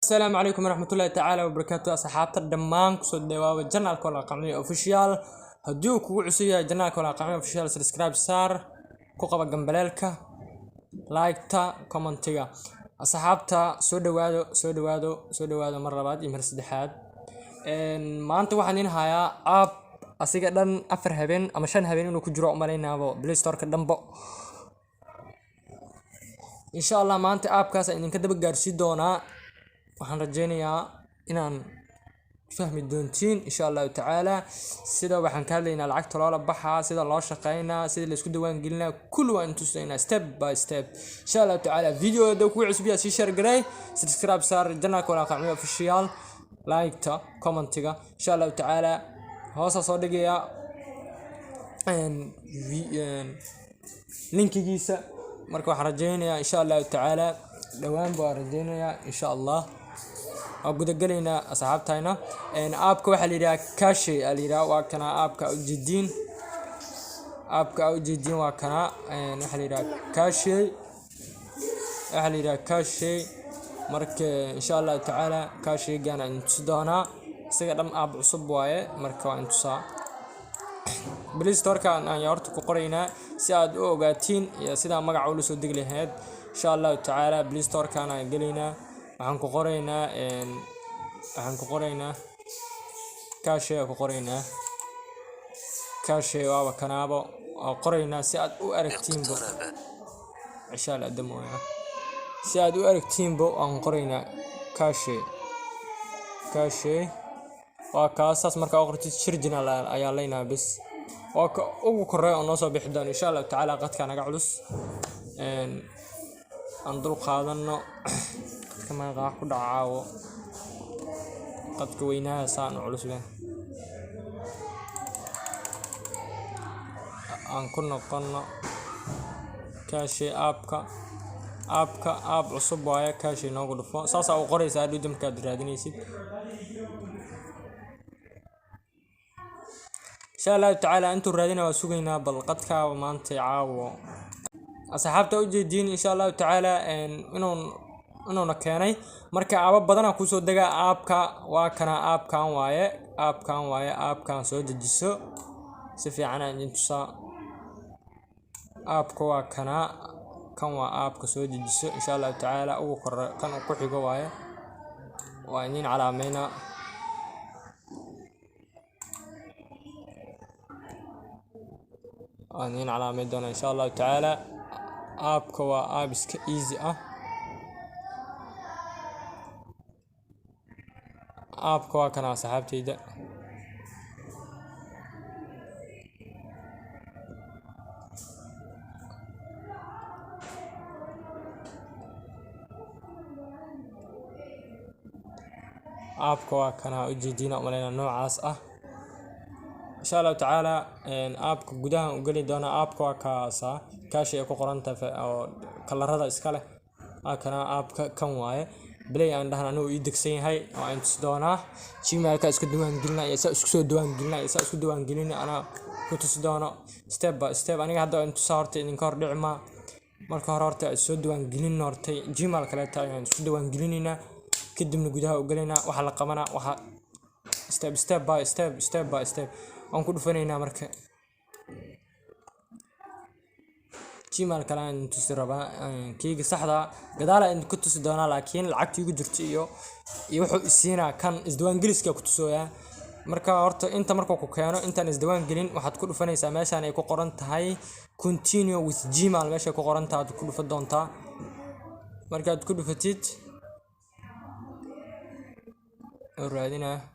السلام عليكم ورحمة الله تعالى وبركاته أصحاب الدمان كسود دواء جنال كولا قمية أوفيشيال هديو كوع سويا جنال كولا قمية أوفيشيال سبسكرايب صار كوكب جنبلالك لايك تا كومنتيا أصحابتا سود وادو مرة بعد يمر سدحات ما أنت واحد هايا أب أسيق دن أفر هبين أما شان هبين إنه كجرو مالينا بو بلاي ستور كدنبو إن شاء الله ما أنت أب كاسا إن كده بقارسي دونا waxaan rajeynayaa inaan fahmi doontiin insha Allah ta'ala sida waxaan ka hadlaynaa lacagta loo baxaa sida loo shaqeynaa sida la isku diiwaan gelinaa kullu waan tusaynaa step by step insha Allah ta'ala video ku cusub yaa si share garay subscribe saar janaa kula qacmiyo official like ta commentiga insha Allah ta'ala hoos soo dhigaya linkigiisa marka waxaan rajeynayaa insha Allah ta'ala dhawaan baa rajeynayaa insha Allah أقول لنا أصحابتنا إن أبكو وحليرا كاشي أليرا وكنا أبكا أوجدين وكنا إن حليرا كاشي مرك إن شاء الله تعالى كاشي جانا نتصدانا سيقدم أب عصب واي مركوا انتصا بلي ستور كان يارتو قرينا سياد أوجاتين يا سيدا مقعولو سودق لهاد إن شاء الله تعالى بلي ستور كان قلينا waxaan ku qoraynaa kaashay waa kanaabo oo qoraynaa si aad u aragtiinbo insha Allah damoya si aad u aragtiinbo aan qoraynaa kaashay waa kaasaas marka qortid shirjina ayaa leeyahay bis waa ugu koray oo noo soo bixi doon insha Allah ta'ala qadka naga culus aan dul qaadano كما راح كدعاو قد كويناها سان علوس به ان كنا قلنا كاشي ابكا اب عصب وايا كاشي نوغو دفو ساسا او قريسا دو دمكا درادينيسيد ان شاء الله تعالى انتو رادينا وسوغينا بالقدكا ومانتي عاو اصحابتا وجيدين ان شاء الله تعالى inuu keenay marka aaba badan ku soo daga aabka waa kana aabkan soo dejiso si fiican aan intusa aabka waa kana kan waa aabka soo dejiso insha Allah ta'ala ugu korre kan ku xigo waaye waa in calaameena doona insha Allah ta'ala aabka waa aab iska easy ah aabka waa kana saxaabtayda aabka waa kana ujeedina umaleyna noocaas ah insha Allah ta'ala aabka gudaha u gali doona aabka waa kaasa kaashi ay ku qoranta oo kalarada iska leh kana aabka kan waaye بلاي عندنا أنا ويدكسين هاي وأنت صدانا شيء ما كان اسكت دوان قلنا يسأل اسكت دوان قلنا يسأل اسكت دوان قلنا أنا كنت صدانا ستيب باي ستيب أنا قاعد أنت صارت إنكار دعمة ما الكهرباء اسكت دوان قلنا نورتي جمال كلا تاعي اسكت دوان قلنا كده من جودها وقلنا وحلق منا ستيب باي ستيب أنا كل فنينا مركب جمال كلام تسربا كيك صحدا قدالا إن كنت سدونا لكن لعبت يجو جرتيو يوحو السينا كان إزدوان جلس كي كنت سويا مركا هرت أنت مركا كوكيانو أنت إزدوان جلين واحد كل فنيسا ماشي أنا يكو قرنت هاي continue with جمال ماشي يكو قرنت هاد كل فدونتا مركا كل فتيت الرادينا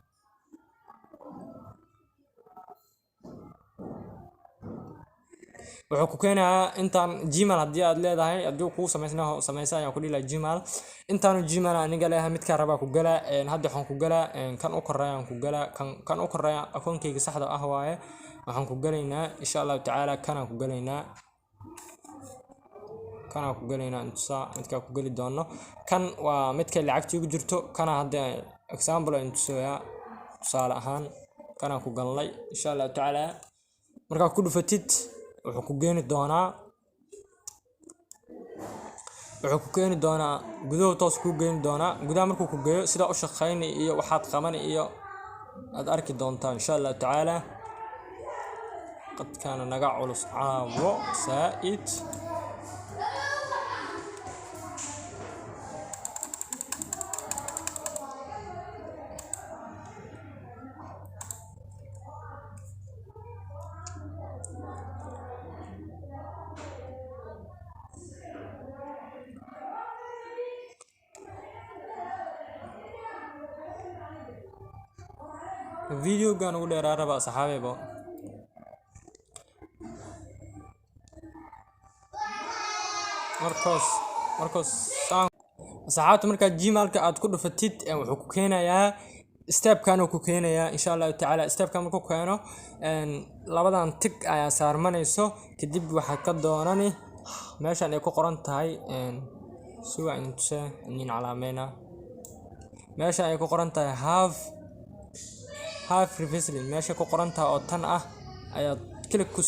wuxuu ku keenaa intaan Gmail hadii aad leedahay aduu ku sameysanayo ku dhilay Gmail intaanu Gmail aniga leeyahay mid ka raba ku gala hadda waxaan ku gala kan u koreeyaan ku gala kan u koreeya akoonkayga saxda ah waaye waxaan ku galaynaa insha Allah ta'ala kana ku galaynaa inta midka ku gali doono kan waa midka lacagta ugu jirto kana hadda example inta soo tusaale ahaan kana ku galnay insha Allah ta'ala marka ku dhufatid wuxuu ku geeni doonaa wuxuu ku keeni doonaa gudaha toos ku geeni doonaa gudaha markuu ku geeyo sida u shaqeyn iyo waxaad qaban iyo aad arki doontaa insha Allah tacaala qad kana naga culus caawo saa'id فيديو كان ugu dheeraaraba saxaabeybo markaas saxaabta marka gmailka aad ku dhufatid wuxuu ku keenayaa step kan uu ku keenayaa insha Allah tacaala step kan markuu keeno labadan tig ayaa saarmanayso kadib waxa ka doonani meeshan ay ku qoran tahay suwa inta nin calaameena meeshan ay ku qoran tahay have previously meesha ku qoran tahay oo tan ah ayaad click ku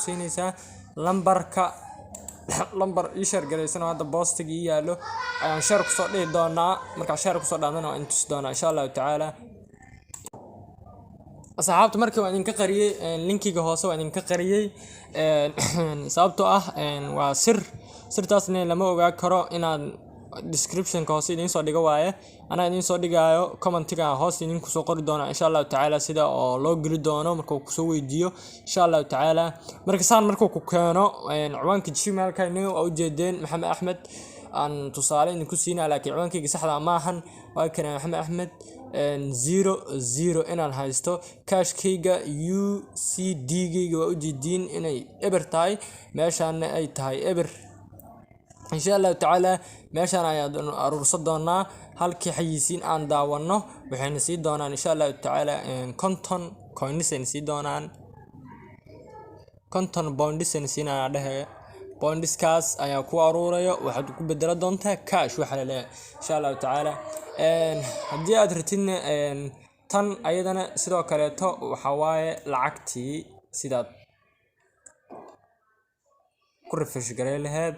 siinaysaa lambarka lambar share gareysano hadda postiga yaalo ayaan share ku soo dhigi doonaa marka share ku soo dhaadana inta tusi doonaa insha Allah tacaala asxaabta markii waan idinka qariyay linkiga hoose waan idinka qariyay sababtoo ah waa sirtaasna lama ogaa karo inaan description ka hoose idin soo dhigo waaye ana idin soo dhigayo commentiga hoose idin ku soo qori doona insha Allah tacaala sida oo loo geli doono markuu ku soo weydiiyo insha Allah tacaala markuu ku keeno ciwaanka gmailka inuu u jeedeen Maxamed Axmed aan tusaale idin ku siinaa laakiin ciwaankayga saxda ma ahan waa kana Maxamed Axmed 00 inaan haysto cashkayga UCD gayga waa u jeedin inay eber tahay meeshaan ay tahay eber insha Allah tacaala meeshaan ayaan aruursan doonaa halkii xayisiin aan daawano waxayna sii doonaan insha Allah tacaala konton coins ay sii doonaan konton bonds ay siinaa dhahay bondiskaas ayaa ku aruurayo waxaad ku bedela doontaa cash waxa la leeyahay insha Allah tacaala haddii aad ratin tan ayadana sidoo kaleeto waxa waaye lacagtii sidaad ku refresh garay lahayd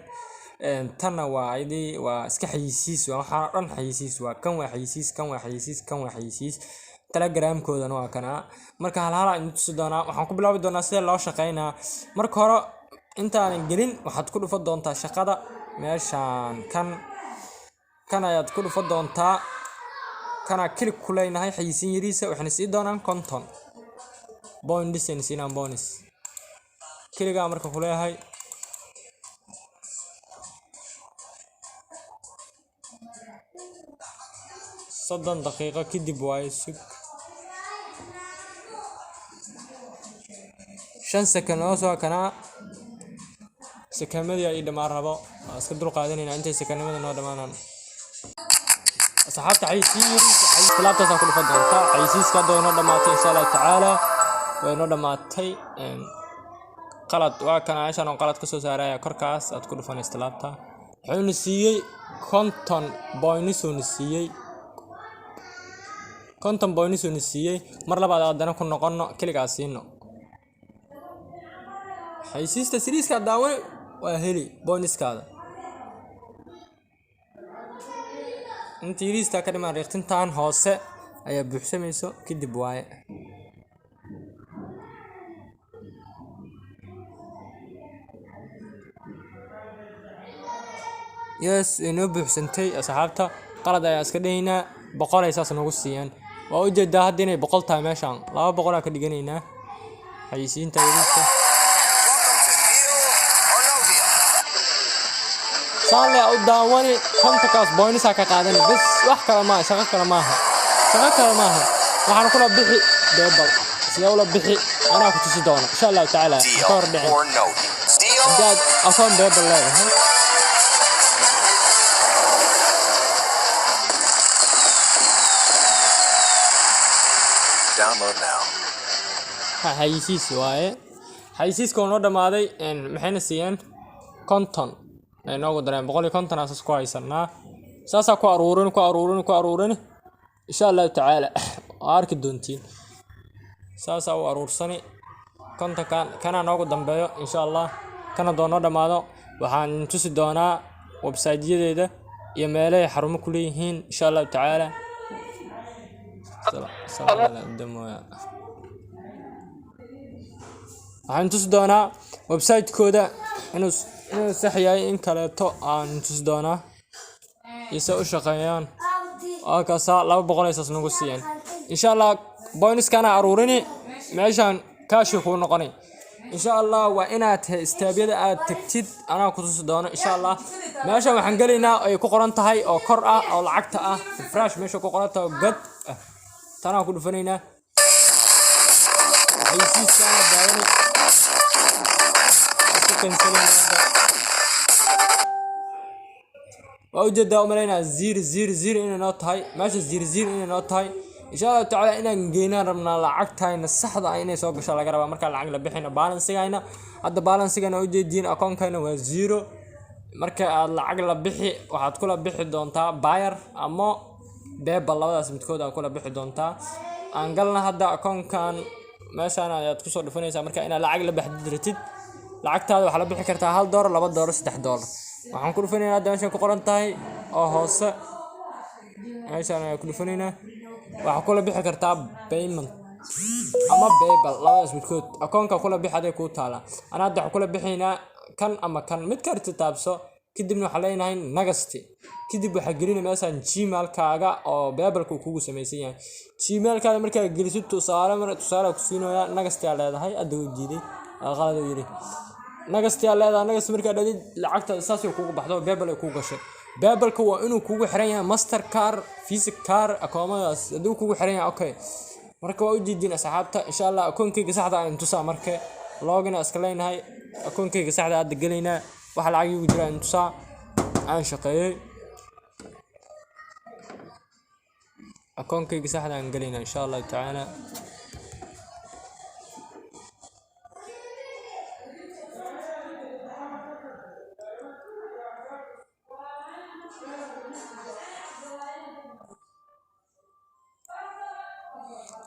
tana waa idii waa iska xayisiis waxa dhan xayisiis waa kan waa xayisiis kan waa xayisiis kan waa xayisiis telegram koodana waa kana marka hal aan tusi doonaa waxaan ku bilaabi doonaa sida loo shaqeynaa marka hore intaan gelin waxaad ku dhufan doontaa shaqada meeshan kan ayaad ku dhufan doontaa kana click ku leenahay xayisiin yariisa waxna sii doonaan konton bonus in siinaan bonus kaliya marka ku leeyahay صدّن دقيقة كدب وايسك 5 سكن oo kana sakamadii ay dhamaan rabo iska dul qaadanayna intay sakanimada noo dhamaanaan asxaabta xayisiis talaabtaas ku dhufan doonta xayisiiska doona dhamaatay insha Allah tacaala way noo dhamaatay qalad waa kana aysan qalad ka soo saaraya korkaas aad ku dhufanaysaa talaabta wuxuu siiyay konton bonus uu siiyay konton bonus uu siiyay mar labaad aadana ku noqono kaligaas siino xayisiista siriiska daawan waa heli bonuskaada inta yiriista ka dhiman reextintaan hoose ayaa buuxsamayso kadib waaye yes inoo buuxsantay asxaabta qalad ayaa iska dhaynaa 100 ay saas nagu siiyaan waa u jeedaa hadda inay 100 tahay meeshan 200 ka dhiganaynaa xayisiinta yiriista صالح وداوني كنت كاس بوينسا كقادني بس wax kala ma shaqo kala maaha waxaan kula bixi deebal sidoo la bixi ana ku tusi doona insha Allah taala kor dhicin dad afan deebal leeyahay download now xayisiis waaye xayisiiska oo noo dhamaaday maxayna siiyeen konton noogu dareen 150 aas ku haysanaa saasa ku aruurin insha Allah taala arki doontiin saasa u aruursani konta kana noogu dambeeyo insha Allah kana doono dhamaado waxaan tusi doonaa website-yadeeda iyo meelaha xarumo ku leeyihiin insha Allah tacaala. waxaan tusi doonaa website-kooda inuu sax yahay in kaleeto aan tusi doonaa isa u shaqeeyaan oo kaasa 200 isas nagu siiyeen insha Allah. boyniskana aruurini meeshan kaashi ku noqonay insha Allah. waa inaad istaabyada aad tagtid anaa ku tusi doono insha Allah. meeshan waxaan galeynaa ay ku qoran tahay oo kor ah oo lacagta ah fresh meesha ku qoran tahay god tanaa ku dhufaneynaa aysiiskana daawani waa ujeedaa umaleynaa 000 inay noo tahay meesha 00 inay noo tahay insha Allah tacaala. inaan geynaan rabnaa lacagtayna saxda ah inay soo gasho laga rabaa marka lacag la bixina balansigayna. hadda balansigana ujeediin akoonkayna waa 0 marka aad lacag la bixi waxaad kula bixi doontaa buyer ama PayPal labadaas midkood aad kula bixi doontaa. aan galna hadda akoonkan meeshaan ayaad ku soo dhufanaysaa marka inaad lacag la baxdid ratid lacagtaada waxa la bixi kartaa $1 $2 $3. waxaan ku dhufanaynaa hadda meesha ku qoran tahay oo hoose meeshaan ayaa ku dhufanaynaa. waxaa kula bixi kartaa payment ama PayPal labadaas midkood akoonka kula bixaday ku taala. ana hadda waxaan kula bixinaa kan ama kan mid ka taabso kadibna waxa leenahay nagasti kadib waxa gelinay meeshaan Gmail-kaaga oo PayPal-ku kugu sameeysan yahay. Gmail-kaaga markaa gelisid tusaale ku siinoyaa nagasti aad leedahay adoo diiday qalad u yiri nagasti aad leedahay nagasti markaa dhadid lacagta saas ay kugu baxdo PayPal ay kugu gashay. PayPal-ku waa inuu kugu xiran yahay Mastercard Visa card akoomadaas haduu kugu xiran yahay okay. marka waa u diidin asxaabta insha Allah. akoonkayga saxda ah tusaa marka login iska leenahay akoonkayga saxda ah galeynaa waxa lacag ugu jira tusaa aan shaqeeyay akoonkayga saxda aan galeynaa insha Allah tacaala.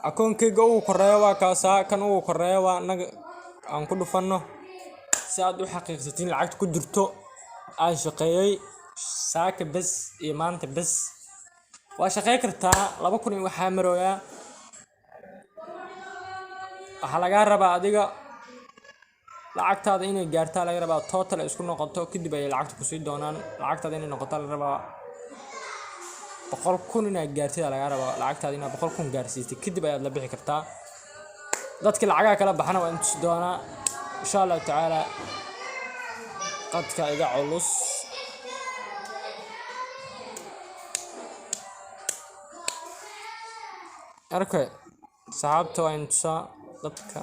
akoonkayga uu koreeyo waa kaasa kan uu koreeyo waa naga aan ku dhufano si aad u xaqiiqsatiin lacagta ku jirto aan shaqeeyay saaka bas iyo maanta bas waa shaqeey kartaa 2000 waxa marooyaa. waxa laga rabaa adiga lacagtaada inay gaartaa laga rabaa total isku noqoto kadib ay lacagta ku sii doonaan lacagtaada inay noqoto laga rabaa 100,000 inay gaartida laga rabaa lacagtaada inay 100,000 gaarsiisay kadib ayaad la bixi kartaa. dadka lacagaha kala baxana waa inta doonaa insha Allah tacaala. qadka iga culus arkay saxaabta waa inta dadka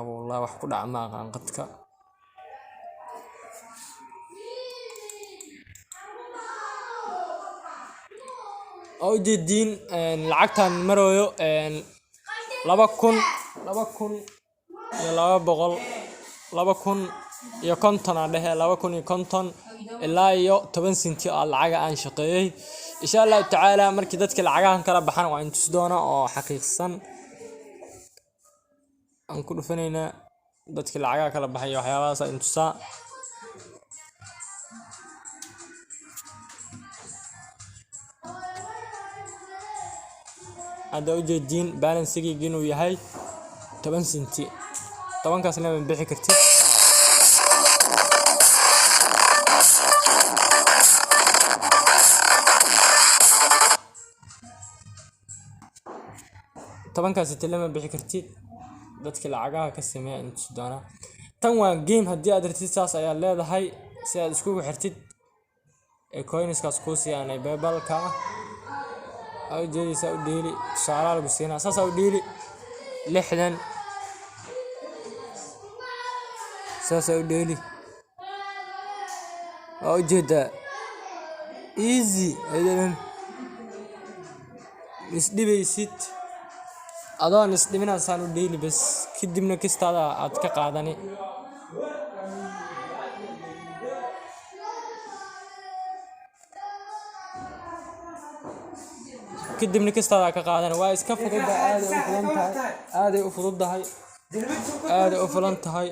wallahi wax ku dhac ma aqaan qadka oo jeedin lacagtan marooyo 2,000 iyo 50 aan dhahay 2,050 ilaa iyo 10 senti oo lacag aan shaqeeyay insha Allah tacaala. markii dadka lacagahan kala baxan waa inta doona oo xaqiiqsan aan ku dhufanayna dadka lacagaha kala baxay waxyaabahaas inta hadda ujeedin balansigayga inuu yahay 10 senti 10 kaasna ma bixi kartid. tobankaasi lama bixi kartid dadka lacagaha ka sameeya inta doona. tan waa game haddii aad rabtid saas ayaa leedahay si aad isku xirtid coinskaas ku siiyaan PayPal-ka ay jeedisa u dheeli tusaale lagu siinaa saas u dheeli 60 saas u dheeli oo jeeda easy aydan isdhibaysid adoon isdhiminaysan u dheeli bas kadibna kistaada aad ka qaadani kadibna kistaada ka qaadani waa iska fududahay aad ay u fududahay aad ay u fulan tahay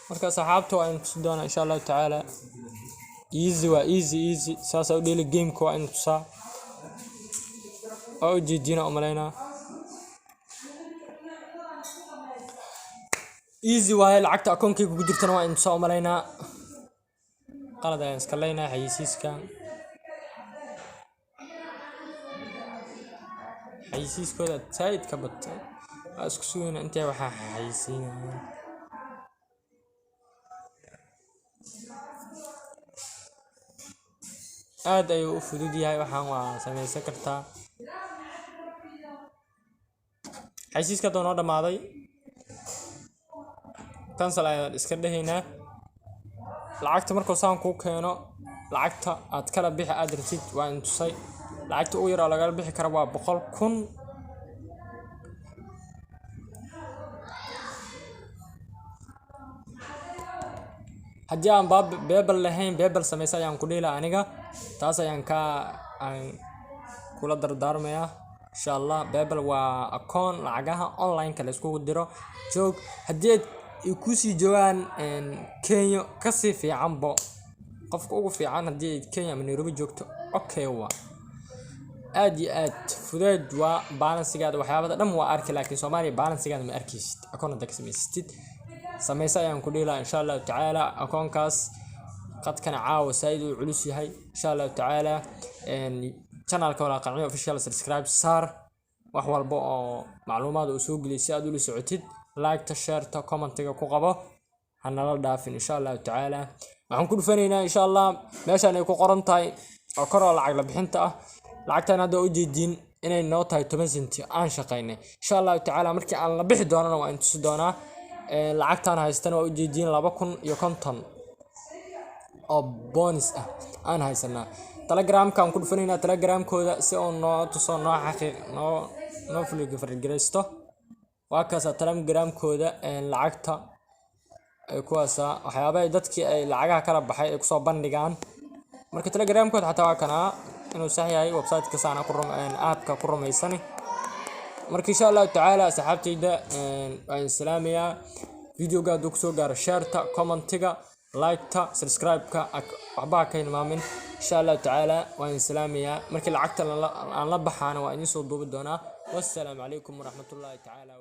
marka saxaabta waa in tusi doona insha Allah taala easy waa easy saasa u dheli game-ka waa in tusaa oo jeedina umaleyna easy waaye lacagta akoonkayga ku jirtana waa in tusaa umaleyna qalad ayaan iska leynaa xayisiiskooda saaid ka batay isku sugayna intee waxa xayisiinayaan aad ayuu u fudud yahay waxaan waa samaysan kartaa xayisiiska doon oo dhamaaday cancel ayaan iska dhahaynaa lacagta markuu saan ku keeno lacagta aad kala bixi aad rabtid waa in tusay lacagta ugu yar oo laga bixi karo waa 100,000 haddii aan beebal lahayn beebal samaysa ayaan ku dhiila aniga taas ayaan kula dardaarmayaa insha Allah beebal waa akoon lacagaha online la isku diro joog haddii ay ku sii joogaan Kenya ka sii fiicanbo qofka ugu fiican haddii Kenya ama Nairobi joogto okay waa aad iyo aad fudeed waa balansigaada waxyaabada dhan waa arki laakiin Soomaaliya balansigaada ma arkaysid akoonada ka samaysatid samaysa ayaan ku dhiila insha Allah taala akoonkaas qadkana caawa saaid uu culus yahay insha Allah taala channelka wala qacmiyo official subscribe saar wax walba oo macluumaad uu soo geliyo si aad ula socotid like ta share ta comment-ga ku qabo hanala dhaafin insha Allah taala waxaan ku dhufanaynaa insha Allah meeshan ay ku qoran tahay oo kor oo lacag la bixinta ah lacagtan hadda u jeedin inay noo tahay 10 senti aan shaqaynay insha Allah taala markii aan la bixi doonana waa in tusi doonaa lacagtan haystana waa u jeedin 250 oo bonus ah aan haysanaa Telegram-ka aan ku dhufanaynaa Telegram-kooda si oo noo tuso noo xaqiiq noo fuliga fargareysto waa kaas Telegram-kooda lacagta ay kuwaasa waxyaabaha dadkii ay lacagaha kala baxay ay ku soo bandhigaan marka Telegram-kooda xataa waa kana inuu sax yahay website-ka saana ku app-ka ku rumaysani marka insha Allah taala saxaabtayda waan salaamayaa video-ga haduu ku soo gaaro share-ta comment-ga like-ta subscribe-ka waxba ka hilmaamin insha Allah taala waan salaamayaa markii lacagta aan la baxaana waa idin soo duubi doonaa wassalamu calaykum waraxmatullaahi taala